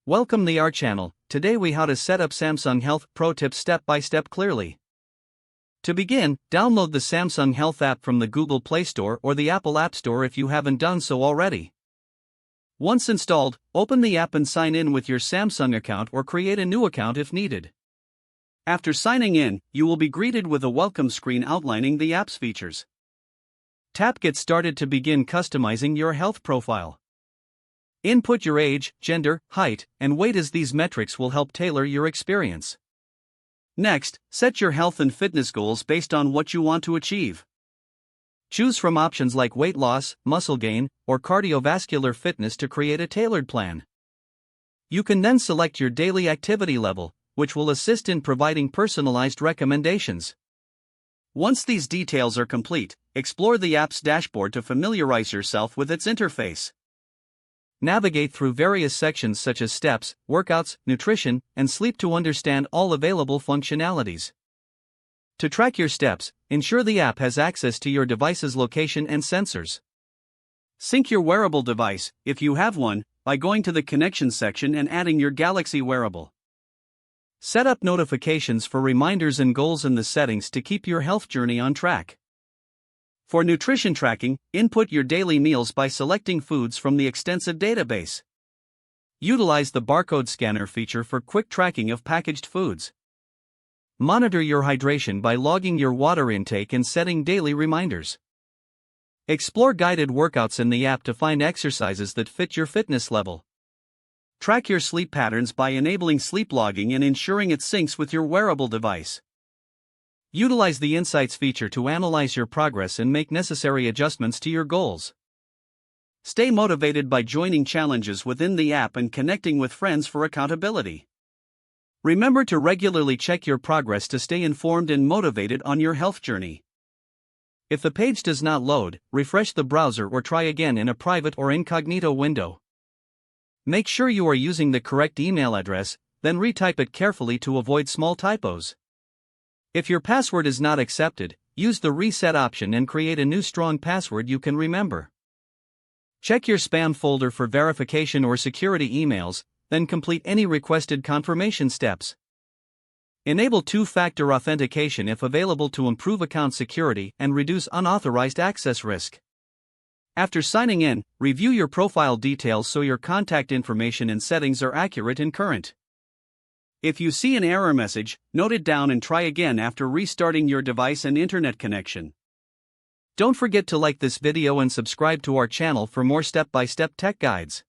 Welcome to our channel. Today we how to set up Samsung Health Pro tips step by step clearly. To begin, download the Samsung Health app from the Google Play Store or the Apple App Store if you haven't done so already. Once installed, open the app and sign in with your Samsung account or create a new account if needed. After signing in, you will be greeted with a welcome screen outlining the app's features. Tap Get Started to begin customizing your health profile. Input your age, gender, height, and weight as these metrics will help tailor your experience. Next, set your health and fitness goals based on what you want to achieve. Choose from options like weight loss, muscle gain, or cardiovascular fitness to create a tailored plan. You can then select your daily activity level, which will assist in providing personalized recommendations. Once these details are complete, explore the app's dashboard to familiarize yourself with its interface. Navigate through various sections such as steps, workouts, nutrition, and sleep to understand all available functionalities. To track your steps, ensure the app has access to your device's location and sensors. Sync your wearable device, if you have one, by going to the Connections section and adding your Galaxy wearable. Set up notifications for reminders and goals in the settings to keep your health journey on track. For nutrition tracking, input your daily meals by selecting foods from the extensive database. Utilize the barcode scanner feature for quick tracking of packaged foods. Monitor your hydration by logging your water intake and setting daily reminders. Explore guided workouts in the app to find exercises that fit your fitness level. Track your sleep patterns by enabling sleep logging and ensuring it syncs with your wearable device. Utilize the Insights feature to analyze your progress and make necessary adjustments to your goals. Stay motivated by joining challenges within the app and connecting with friends for accountability. Remember to regularly check your progress to stay informed and motivated on your health journey. If the page does not load, refresh the browser or try again in a private or incognito window. Make sure you are using the correct email address, then retype it carefully to avoid small typos. If your password is not accepted, use the reset option and create a new strong password you can remember. Check your spam folder for verification or security emails, then complete any requested confirmation steps. Enable two-factor authentication if available to improve account security and reduce unauthorized access risk. After signing in, review your profile details so your contact information and settings are accurate and current. If you see an error message, note it down and try again after restarting your device and internet connection. Don't forget to like this video and subscribe to our channel for more step-by-step tech guides.